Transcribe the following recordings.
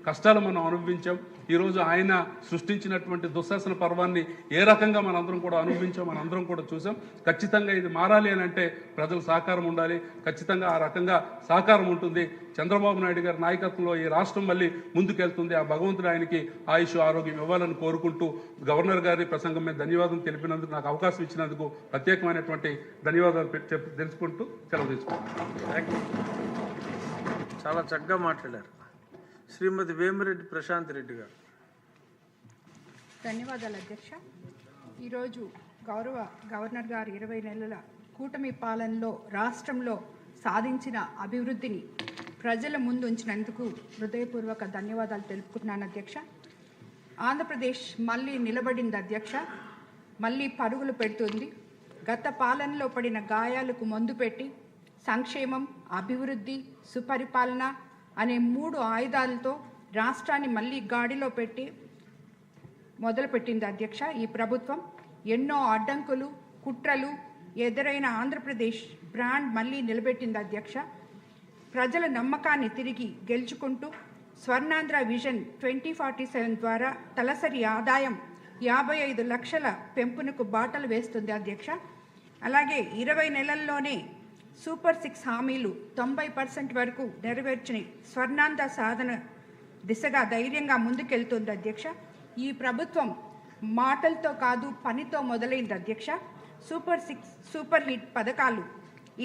కష్టాలు మనం అనుభవించాం. ఈరోజు ఆయన సృష్టించినటువంటి దుశ్శాసన పర్వాన్ని ఏ రకంగా మనందరం కూడా అనుభవించాం, మనందరం కూడా చూసాం. ఖచ్చితంగా ఇది మారాలి అని అంటే ప్రజల సహకారం ఉండాలి. ఖచ్చితంగా ఆ రకంగా సహకారం ఉంటుంది. చంద్రబాబు నాయుడు గారి నాయకత్వంలో ఈ రాష్ట్రం మళ్ళీ ముందుకెళ్తుంది. ఆ భగవంతుడు ఆయనకి ఆయుష్ ఆరోగ్యం ఇవ్వాలని కోరుకుంటూ గవర్నర్ గారి ప్రసంగం మీద ధన్యవాదం తెలిపినందుకు, నాకు అవకాశం ఇచ్చినందుకు ప్రత్యేకమైనటువంటి ధన్యవాదాలు తెలుసుకుంటూ సెలవు తీసుకుంటాను. చాలా చక్కగా మాట్లాడారు. శ్రీమతి వేమిరెడ్డి ప్రశాంత్ రెడ్డి గారు. ధన్యవాదాలు అధ్యక్ష. ఈరోజు గౌరవ గవర్నర్ గారు 20 నెలల కూటమి పాలనలో రాష్ట్రంలో సాధించిన అభివృద్ధిని ప్రజల ముందు ఉంచినందుకు హృదయపూర్వక ధన్యవాదాలు తెలుపుకుంటున్నాను అధ్యక్ష. ఆంధ్రప్రదేశ్ మళ్ళీ నిలబడింది అధ్యక్ష, మళ్ళీ పరుగులు పెడుతుంది. గత పాలనలో పడిన గాయాలకు మందు పెట్టి సంక్షేమం, అభివృద్ధి, సుపరిపాలన అనే 3 ఆయుధాలతో రాష్ట్రాన్ని మళ్ళీ గాడిలో పెట్టి మొదలుపెట్టింది అధ్యక్ష. ఈ ప్రభుత్వం ఎన్నో అడ్డంకులు, కుట్రలు ఎదురైన ఆంధ్రప్రదేశ్ బ్రాండ్ మళ్ళీ నిలబెట్టింది అధ్యక్ష. ప్రజల నమ్మకాన్ని తిరిగి గెలుచుకుంటూ స్వర్ణాంధ్ర విజన్ 2047 ద్వారా తలసరి ఆదాయం 55 లక్షల పెంపునకు బాటలు వేస్తుంది అధ్యక్ష. అలాగే 20 నెలల్లోనే సూపర్ 6 హామీలు 90% వరకు నెరవేర్చిన స్వర్ణాంధ్ర సాధన దిశగా ధైర్యంగా ముందుకెళ్తుంది అధ్యక్ష. ఈ ప్రభుత్వం మాటలతో కాదు పనితో మొదలైంది అధ్యక్ష. సూపర్ 6 సూపర్ హిట్ పథకాలు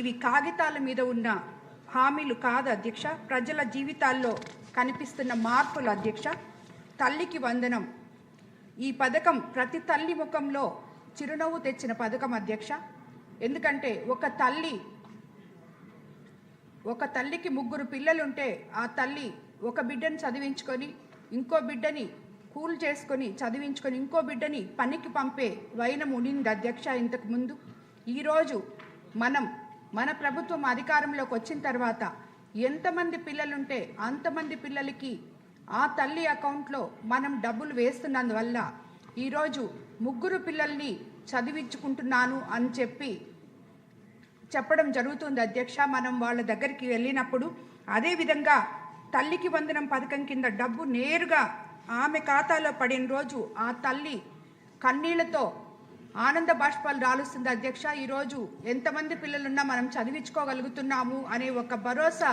ఇవి కాగితాల మీద ఉన్న హామీలు కాదు అధ్యక్ష, ప్రజల జీవితాల్లో కనిపిస్తున్న మార్పులు అధ్యక్ష. తల్లికి వందనం ఈ పథకం ప్రతి తల్లి ముఖంలో చిరునవ్వు తెచ్చిన పథకం అధ్యక్ష. ఎందుకంటే ఒక తల్లికి 3 పిల్లలుంటే ఆ తల్లి ఒక బిడ్డని చదివించుకొని, ఇంకో బిడ్డని కూల్ చేసుకొని చదివించుకొని, ఇంకో బిడ్డని పనికి పంపే వైనం ఉండింది అధ్యక్ష ఇంతకు ముందు. ఈరోజు మన ప్రభుత్వం అధికారంలోకి వచ్చిన తర్వాత ఎంతమంది పిల్లలుంటే అంతమంది పిల్లలకి ఆ తల్లి అకౌంట్లో మనం డబ్బులు వేస్తున్నందువల్ల ఈరోజు 3 పిల్లల్ని చదివించుకుంటున్నాను అని చెప్పడం జరుగుతుంది అధ్యక్ష. మనం వాళ్ళ దగ్గరికి వెళ్ళినప్పుడు అదేవిధంగా తల్లికి వందనం పథకం కింద డబ్బు నేరుగా ఆమె ఖాతాలో పడిన రోజు ఆ తల్లి కన్నీళ్లతో ఆనంద బాష్పాలు రాలుస్తుంది అధ్యక్ష. ఈరోజు ఎంతమంది పిల్లలున్నా మనం చదివించుకోగలుగుతున్నాము అనే ఒక భరోసా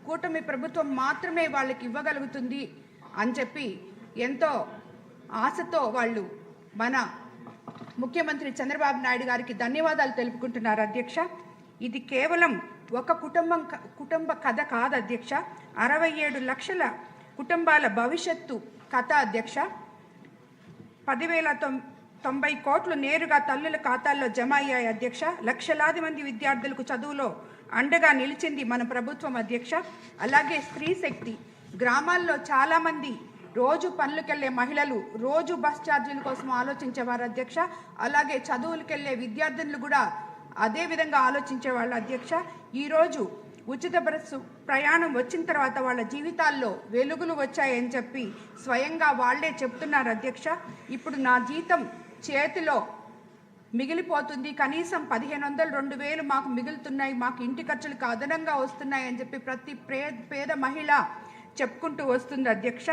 కూటమి ప్రభుత్వం మాత్రమే వాళ్ళకి ఇవ్వగలుగుతుంది అని చెప్పి ఎంతో ఆశతో వాళ్ళు మన ముఖ్యమంత్రి చంద్రబాబు నాయుడు గారికి ధన్యవాదాలు తెలుపుకుంటున్నారు అధ్యక్ష. ఇది కేవలం ఒక కుటుంబ కథ కాదు అధ్యక్ష, 67 లక్షల కుటుంబాల భవిష్యత్తు కథ అధ్యక్ష. 10,090 కోట్లు నేరుగా తల్లుల ఖాతాల్లో జమ అయ్యాయి అధ్యక్ష. లక్షలాది మంది విద్యార్థులకు చదువులో అండగా నిలిచింది మన ప్రభుత్వం అధ్యక్ష. అలాగే స్త్రీ శక్తి, గ్రామాల్లో చాలామంది రోజు పనులకెళ్లే మహిళలు రోజు బస్ ఛార్జీల కోసం ఆలోచించేవారు అధ్యక్ష. అలాగే చదువులకెళ్లే విద్యార్థులు కూడా అదే విధంగా ఆలోచించేవాళ్ళు అధ్యక్ష. ఈరోజు ఉచిత బస్సు ప్రయాణం వచ్చిన తర్వాత వాళ్ళ జీవితాల్లో వెలుగులు వచ్చాయని చెప్పి స్వయంగా వాళ్లే చెప్తున్నారు అధ్యక్ష. ఇప్పుడు నా జీతం చేతిలో మిగిలిపోతుంది, కనీసం 1,500 2,000 మాకు మిగులుతున్నాయి, మాకు ఇంటి ఖర్చులకు అదనంగా వస్తున్నాయి అని చెప్పి ప్రతి పేద మహిళ చెప్పుకుంటూ వస్తుంది అధ్యక్ష.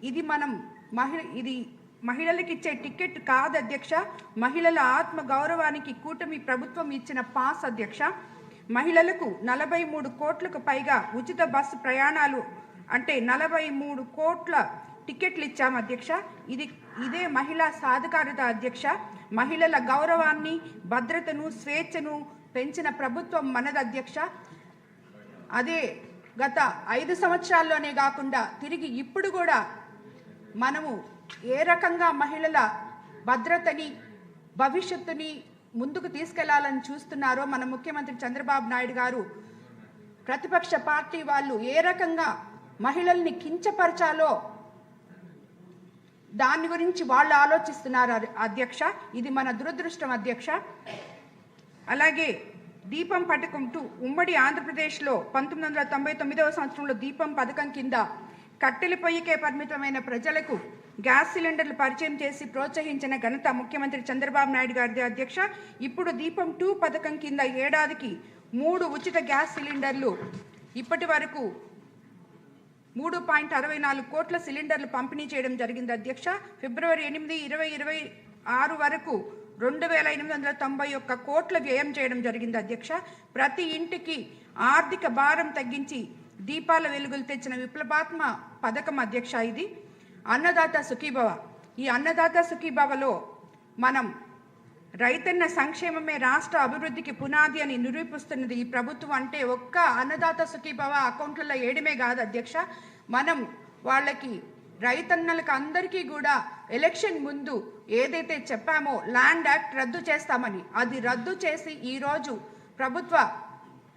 ఇది మహిళలకు ఇచ్చే టికెట్ కాదు అధ్యక్ష, మహిళల ఆత్మ గౌరవానికి కూటమి ప్రభుత్వం ఇచ్చిన పాస్ అధ్యక్ష. మహిళలకు 43 కోట్లకు పైగా ఉచిత బస్సు ప్రయాణాలు అంటే 43 కోట్ల టికెట్లు ఇచ్చాం అధ్యక్ష. ఇదే మహిళా సాధికారత అధ్యక్ష. మహిళల గౌరవాన్ని, భద్రతను, స్వేచ్ఛను పెంచిన ప్రభుత్వం మనది అధ్యక్ష. అదే గత 5 సంవత్సరాల్లోనే కాకుండా తిరిగి ఇప్పుడు కూడా మనము ఏ రకంగా మహిళల భద్రతని, భవిష్యత్తుని ముందుకు తీసుకెళ్లాలని చూస్తున్నారో మన ముఖ్యమంత్రి చంద్రబాబు నాయుడు గారు, ప్రతిపక్ష పార్టీ వాళ్ళు ఏ రకంగా మహిళల్ని కించపరచాలో దాని గురించి వాళ్ళు ఆలోచిస్తున్నారు అధ్యక్ష. ఇది మన దురదృష్టం అధ్యక్ష. అలాగే దీపం పథకం 2 ఉమ్మడి ఆంధ్రప్రదేశ్లో 1999వ సంవత్సరంలో దీపం పథకం కింద కట్టెల పొయ్యికే పరిమితమైన ప్రజలకు గ్యాస్ సిలిండర్లు పరిచయం చేసి ప్రోత్సహించిన ఘనత ముఖ్యమంత్రి చంద్రబాబు నాయుడు గారిది అధ్యక్ష. ఇప్పుడు దీపం 2 పథకం కింద ఏడాదికి 3 ఉచిత గ్యాస్ సిలిండర్లు ఇప్పటి వరకు 3.64 కోట్ల సిలిండర్లు పంపిణీ చేయడం జరిగింది అధ్యక్ష. ఫిబ్రవరి 8, 2026 వరకు 2,891 కోట్ల వ్యయం చేయడం జరిగింది అధ్యక్ష. ప్రతి ఇంటికి ఆర్థిక భారం తగ్గించి దీపాల వెలుగులు తెచ్చిన విప్లవాత్మ పథకం అధ్యక్ష ఇది. అన్నదాత సుఖీభవ. ఈ అన్నదాత సుఖీభవలో మనం రైతన్న సంక్షేమమే రాష్ట్ర అభివృద్ధికి పునాది అని నిరూపిస్తున్నది ఈ ప్రభుత్వం. అంటే ఒక్క అన్నదాత సుఖీభవ అకౌంట్లలో వేయడమే కాదు అధ్యక్ష, మనం వాళ్ళకి రైతన్నలకు అందరికీ కూడా ఎలక్షన్ ముందు ఏదైతే చెప్పామో ల్యాండ్ యాక్ట్ రద్దు చేస్తామని, అది రద్దు చేసి ఈరోజు ప్రభుత్వ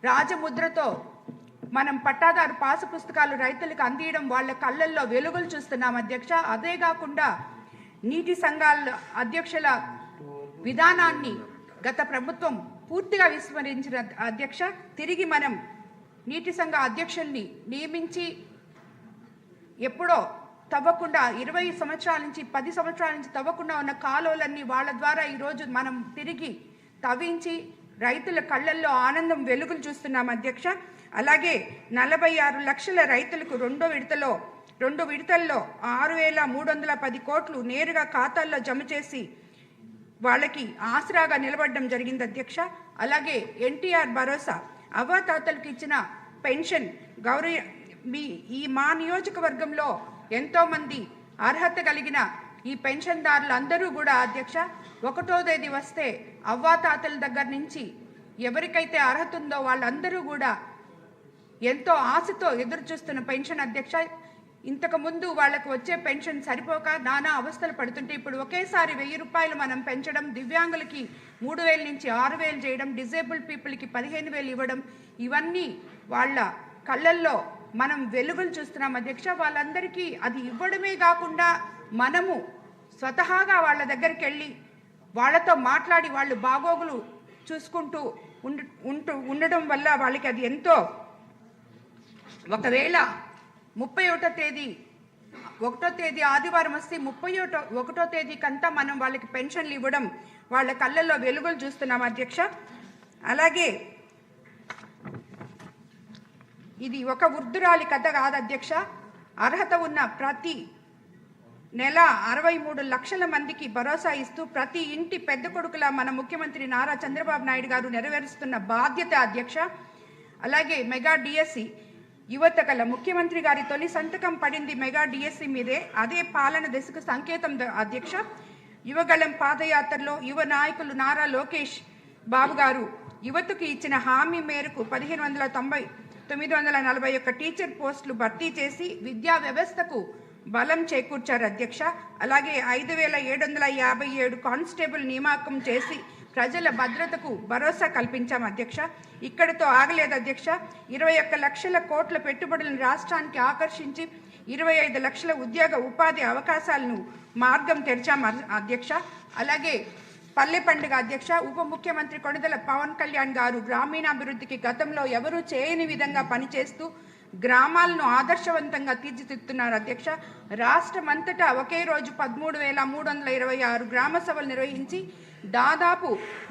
రాజముద్రతో మనం పట్టాదారు పాసు పుస్తకాలు రైతులకు అందియడం వాళ్ళ కళ్ళల్లో వెలుగులు చూస్తున్నాం అధ్యక్ష. అదే కాకుండా నీటి సంఘాల అధ్యక్షుల విధానాన్ని గత ప్రభుత్వం పూర్తిగా విస్మరించిన అధ్యక్ష. తిరిగి మనం నీటి సంఘ అధ్యక్షుల్ని నియమించి ఎప్పుడో తవ్వకుండా 20 సంవత్సరాల నుంచి 10 సంవత్సరాల నుంచి తవ్వకుండా ఉన్న కాలువలన్నీ వాళ్ళ ద్వారా ఈరోజు మనం తిరిగి తవ్వించి రైతుల కళ్ళల్లో ఆనందం వెలుగులు చూస్తున్నాం అధ్యక్ష. అలాగే 46 లక్షల రైతులకు రెండు విడతల్లో 6,310 కోట్లు నేరుగా ఖాతాల్లో జమ చేసి వాళ్ళకి ఆసరాగా నిలబడడం జరిగింది అధ్యక్ష. అలాగే ఎన్టీఆర్ భరోసా, అవ్వాతాతలకు ఇచ్చిన పెన్షన్ మా నియోజకవర్గంలో ఎంతోమంది అర్హత కలిగిన ఈ పెన్షన్దారులు అందరూ కూడా అధ్యక్ష 1వ తేదీ వస్తే అవ్వాతాతల దగ్గర నుంచి ఎవరికైతే అర్హత ఉందో వాళ్ళందరూ కూడా ఎంతో ఆశతో ఎదురు చూస్తున్న పెన్షన్ అధ్యక్ష. ఇంతకుముందు వాళ్ళకు వచ్చే పెన్షన్ సరిపోక నానా అవస్థలు పడుతుంటే ఇప్పుడు ఒకేసారి 1,000 రూపాయలు మనం పెంచడం, దివ్యాంగులకి 3,000 నుంచి 6,000 చేయడం, డిజేబుల్డ్ పీపుల్కి 15,000 ఇవ్వడం, ఇవన్నీ వాళ్ళ కళ్ళల్లో మనం వెలుగులు చూస్తున్నాం అధ్యక్ష. వాళ్ళందరికీ అది ఇవ్వడమే కాకుండా మనము స్వతహాగా వాళ్ళ దగ్గరికి వెళ్ళి వాళ్ళతో మాట్లాడి వాళ్ళు బాగోగులు చూసుకుంటూ ఉండడం వల్ల వాళ్ళకి అది ఎంతో, ఒకవేళ 1వ తేదీ ఆదివారం వస్తే 31వ తేదీకంతా మనం వాళ్ళకి పెన్షన్లు ఇవ్వడం వాళ్ళ కళ్ళల్లో వెలుగులు చూస్తున్నాం అధ్యక్ష. అలాగే ఇది ఒక వృద్ధురాలి కథ కాదు అధ్యక్ష. అర్హత ఉన్న ప్రతి నెల 63 లక్షల మందికి భరోసా ఇస్తూ ప్రతి ఇంటి పెద్ద కొడుకులా మన ముఖ్యమంత్రి నారా చంద్రబాబు నాయుడు గారు నెరవేరుస్తున్న బాధ్యత అధ్యక్ష. అలాగే మెగా డిఎస్సి యువత కల ముఖ్యమంత్రి గారి తొలి సంతకం పడింది మెగా డిఎస్సి మీదే. అదే పాలన దశకు సంకేతం అధ్యక్ష. యువగళం పాదయాత్రలో యువ నాయకులు నారా లోకేష్ బాబు గారు యువతకు ఇచ్చిన హామీ మేరకు 941 టీచర్ పోస్టులు భర్తీ చేసి విద్యా వ్యవస్థకు బలం చేకూర్చారు అధ్యక్ష. అలాగే 5,757 కానిస్టేబుల్ నియామకం చేసి ప్రజల భద్రతకు భరోసా కల్పించాం అధ్యక్ష. ఇక్కడితో ఆగలేదు అధ్యక్ష. 21 లక్షల కోట్ల పెట్టుబడులను రాష్ట్రానికి ఆకర్షించి 25 లక్షల ఉద్యోగ ఉపాధి అవకాశాలను మార్గం తెరిచాం అధ్యక్ష. అలాగే పల్లె పండుగ అధ్యక్ష. ఉప ముఖ్యమంత్రి కొణిదెల పవన్ కళ్యాణ్ గారు గ్రామీణాభివృద్ధికి గతంలో ఎవరూ చేయని విధంగా పనిచేస్తూ గ్రామాలను ఆదర్శవంతంగా తీర్చిదిద్దుతున్నారు అధ్యక్ష. రాష్ట్రమంతటా ఒకే రోజు 13,326 గ్రామ సభలు నిర్వహించి దాదాపు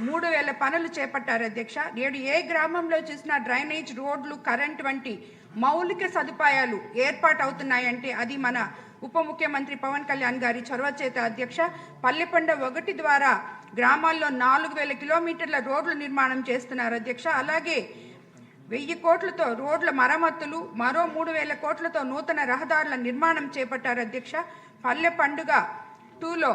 3,000 పనులు చేపట్టారు అధ్యక్ష. నేడు ఏ గ్రామంలో చూసినా డ్రైనేజ్, రోడ్లు, కరెంట్ వంటి మౌలిక సదుపాయాలు ఏర్పాటు అవుతున్నాయంటే అది మన ఉప ముఖ్యమంత్రి పవన్ కళ్యాణ్ గారి చొరవ చేత అధ్యక్ష. పల్లెపండ 1 ద్వారా గ్రామాల్లో 4,000 కిలోమీటర్ల రోడ్లు నిర్మాణం చేస్తున్నారు అధ్యక్ష. అలాగే 1,000 కోట్లతో రోడ్ల మరమ్మతులు, మరో 3,000 కోట్లతో నూతన రహదారుల నిర్మాణం చేపట్టారు అధ్యక్ష. పల్లె పండుగ 2లో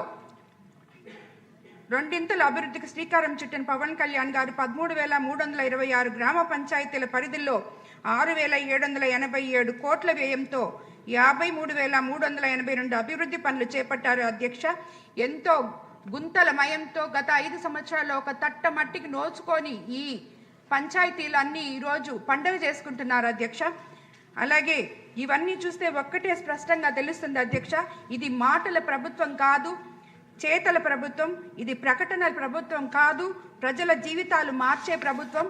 రెండింతల అభివృద్ధికి శ్రీకారం చుట్టిన పవన్ కళ్యాణ్ గారు 13,326 గ్రామ పంచాయతీల పరిధిలో 6,787 కోట్ల వ్యయంతో 53,382 అభివృద్ధి పనులు చేపట్టారు అధ్యక్ష. ఎంతో గుంతలమయంతో గత 5 సంవత్సరాల్లో ఒక తట్ట మట్టికి నోచుకొని ఈ పంచాయతీలన్నీ ఈరోజు పండుగ చేసుకుంటున్నారు అధ్యక్ష. అలాగే ఇవన్నీ చూస్తే ఒక్కటే స్పష్టంగా తెలుస్తుంది అధ్యక్ష, ఇది మాటల ప్రభుత్వం కాదు, చేతల ప్రభుత్వం, ఇది ప్రకటనల ప్రభుత్వం కాదు, ప్రజల జీవితాలు మార్చే ప్రభుత్వం.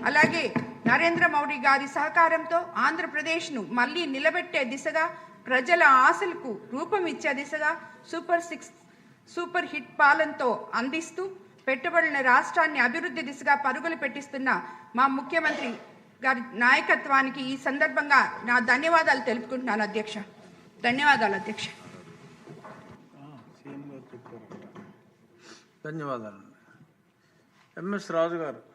అలాగే నరేంద్ర మోడీ గారి సహకారంతో ఆంధ్రప్రదేశ్ను మళ్ళీ నిలబెట్టే దిశగా, ప్రజల ఆశలకు రూపం ఇచ్చే దిశగా సూపర్ హిట్ పాలనతో అందిస్తూ పెట్టుబడుల రాష్ట్రాన్ని అభివృద్ధి దిశగా పరుగులు పెట్టిస్తున్న మా ముఖ్యమంత్రి గారి నాయకత్వానికి ఈ సందర్భంగా నా ధన్యవాదాలు తెలుపుకుంటున్నాను అధ్యక్ష. ధన్యవాదాలు అధ్యక్ష. ధన్యవాదాలు. ఎంఎస్ రాజు గారు.